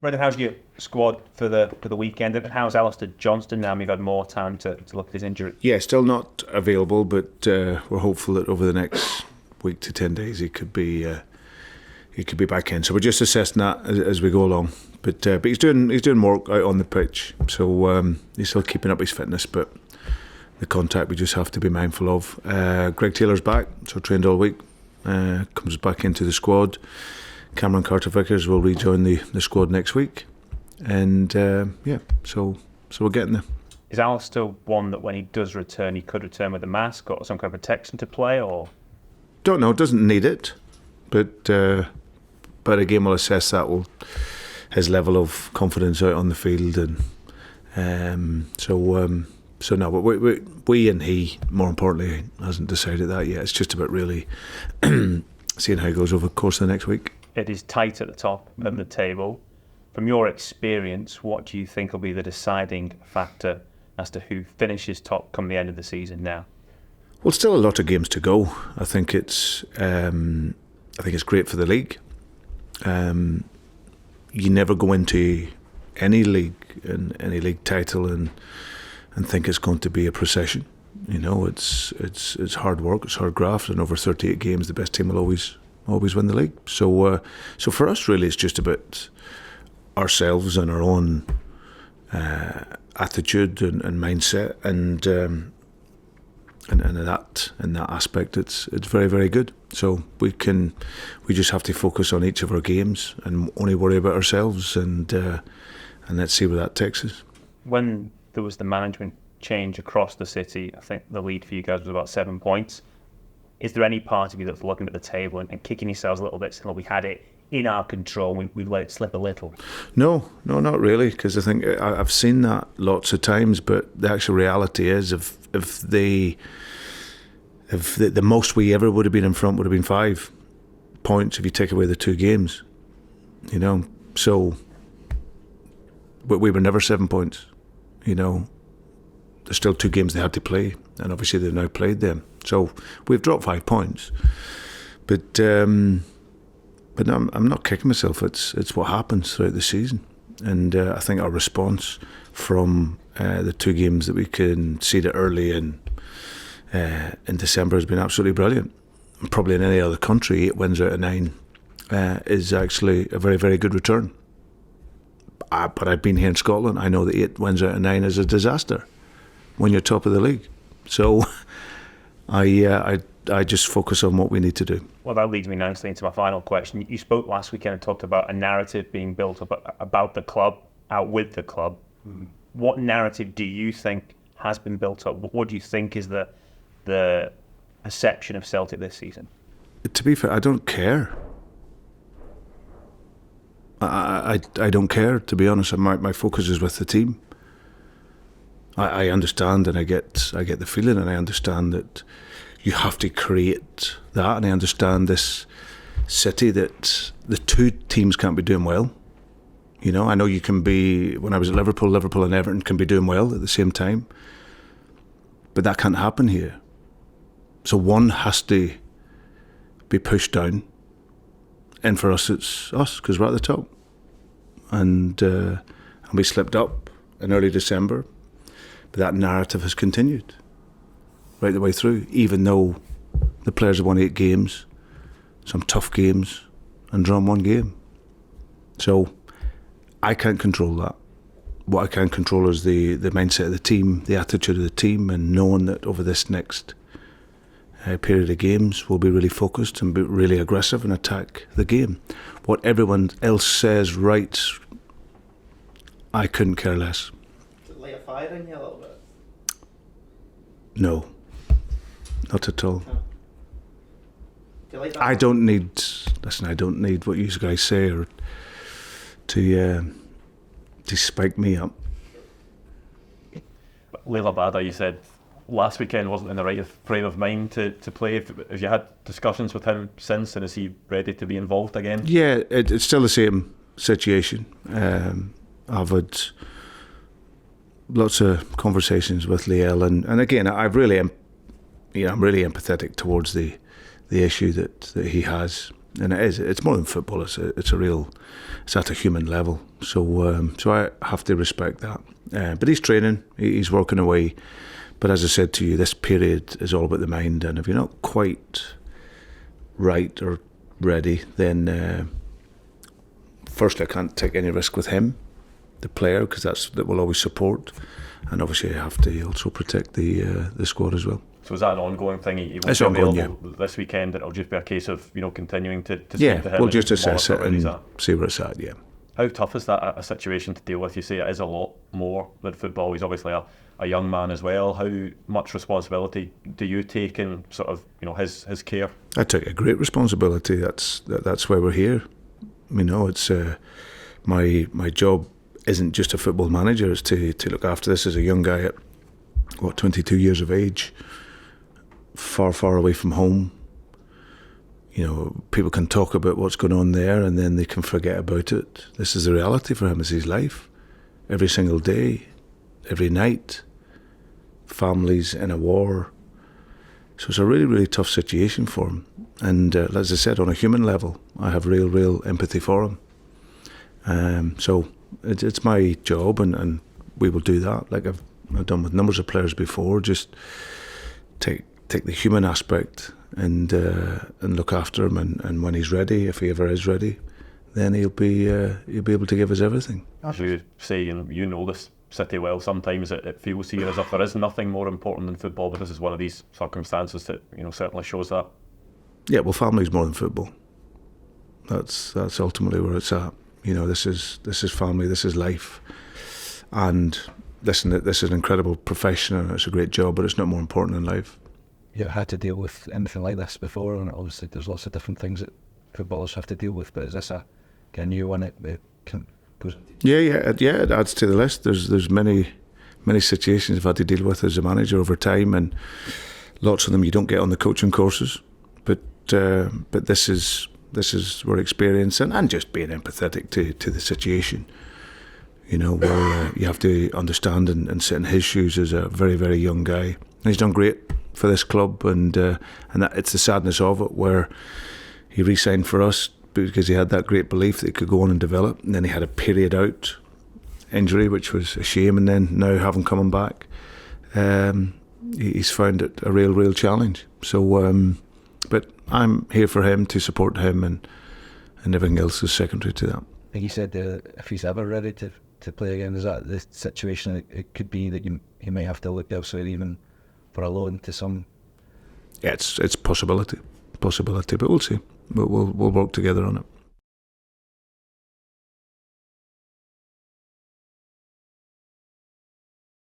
Brendan, how's your squad for the weekend? And how's Alistair Johnston now? You've had more time to look at his injury. Yeah, still not available, but we're hopeful that over the next week to 10 days he could be back in. So we're just assessing that as we go along. But he's doing work out on the pitch, so he's still keeping up his fitness. But the contact we just have to be mindful of. Greg Taylor's back, so trained all week. Comes back into the squad. Cameron Carter-Vickers will rejoin the squad next week, and so we're getting there. Is Alistair one that when he does return, he could return with a mask or some kind of protection to play, or? Don't know, doesn't need it, but again we'll assess that, his level of confidence out on the field, and so no, but we and he, more importantly, hasn't decided that yet. It's just about really seeing how it goes over the course of the next week. It is tight at the top of the table. From your experience, what do you think will be the deciding factor as to who finishes top come the end of the season now? Well, still a lot of games to go. I think it's great for the league. You never go into any league and any league title and think it's going to be a procession. You know, it's hard work, it's hard graft, and over 38 games, the best team will always win the league. So for us, really, it's just about ourselves and our own attitude and mindset, and in that aspect, it's very, very good. So we just have to focus on each of our games and only worry about ourselves, and let's see where that takes us. When there was the management change across the city, I think the lead for you guys was about 7 points. Is there any part of you that's looking at the table and kicking yourselves a little bit, saying, "Well, we had it in our control, we let it slip a little"? No, not really, because I think I've seen that lots of times. But the actual reality is, if the most we ever would have been in front would have been 5 points if you take away the 2 games, you know. So, but we were never 7 points, you know. There's still 2 games they had to play, and obviously they've now played them. So we've dropped 5 points, but no, I'm not kicking myself. It's what happens throughout the season, and I think our response from the 2 games that we conceded early in December has been absolutely brilliant. Probably in any other country, 8 wins out of 9 is actually a very, very good return. But I've been here in Scotland. I know that 8 wins out of 9 is a disaster when you're top of the league. So I just focus on what we need to do. Well, that leads me nicely into my final question. You spoke last weekend and talked about a narrative being built up about the club, out with the club. Mm-hmm. What narrative do you think has been built up? What do you think is the perception of Celtic this season? To be fair, I don't care. I don't care, to be honest. My focus is with the team. I understand, and I get the feeling, and I understand that you have to create that, and I understand this city that the 2 teams can't be doing well. You know, I know you can be. When I was at Liverpool and Everton can be doing well at the same time, but that can't happen here. So one has to be pushed down, and for us, it's us, because we're at the top, and we slipped up in early December. But that narrative has continued right the way through, even though the players have won 8 games, some tough games, and drawn 1 game. So I can't control that. What I can control is the mindset of the team, the attitude of the team, and knowing that over this next period of games we'll be really focused and be really aggressive and attack the game. What everyone else says, writes, I couldn't care less. Light a fire in you a little bit? No, not at all. No. Do you like that? I don't need what you guys say or to spike me up. Leila Bada, you said last weekend wasn't in the right frame of mind to play. Have you had discussions with him since, and is he ready to be involved again? Yeah, it's still the same situation. I've had lots of conversations with Liel, and again, I'm really empathetic towards the issue that he has. And it is. It's more than football. It's at a human level. So I have to respect that. But he's training. He's working away. But as I said to you, this period is all about the mind. And if you're not quite right or ready, then firstly, I can't take any risk with him, the player, because that will always support. And obviously, I have to also protect the squad as well. So is that an ongoing thing? He won't It's be ongoing, available this weekend. It'll just be a case of continuing to speak to him. We'll just assess it where he's and at. see where it's at. Yeah. How tough is that a situation to deal with? You say it is a lot more than football. He's obviously a young man as well. How much responsibility do you take in sort of his care? I take a great responsibility. That's why we're here. It's my job isn't just a football manager. It's to look after this as a young guy at 22 years of age, far away from home. People can talk about what's going on there and then they can forget about it. This is the reality for him. It's his life. Every single day, every night, families in a war. So it's a really, really tough situation for him. And as I said, on a human level, I have real empathy for him. So it's my job and we will do that. Like I've done with numbers of players before, just take the human aspect and look after him, and when he's ready, if he ever is ready, then he'll be able to give us everything. As you say, you know this city well. Sometimes it feels here as if there is nothing more important than football, but this is one of these circumstances that certainly shows that. Yeah, well, family's more than football. That's ultimately where it's at. This is family, this is life, and listen, this is an incredible profession and it's a great job, but it's not more important than life. You had to deal with anything like this before, and obviously there's lots of different things that footballers have to deal with, but is this a new one that goes into? Yeah, it adds to the list. There's many situations I've had to deal with as a manager over time, and lots of them you don't get on the coaching courses, but this is where experience and just being empathetic to the situation, where you have to understand and sit in his shoes as a very, very young guy. And he's done great for this club, and that it's the sadness of it, where he re-signed for us because he had that great belief that he could go on and develop, and then he had a period out injury, which was a shame, and then now having coming back, he's found it a real challenge. So, but I'm here for him, to support him, and everything else is secondary to that. I think he said if he's ever ready to play again, is that the situation? It could be that he might have to look elsewhere, even for a loan to some. Yeah, it's possibility, but we'll see. But we'll work together on it.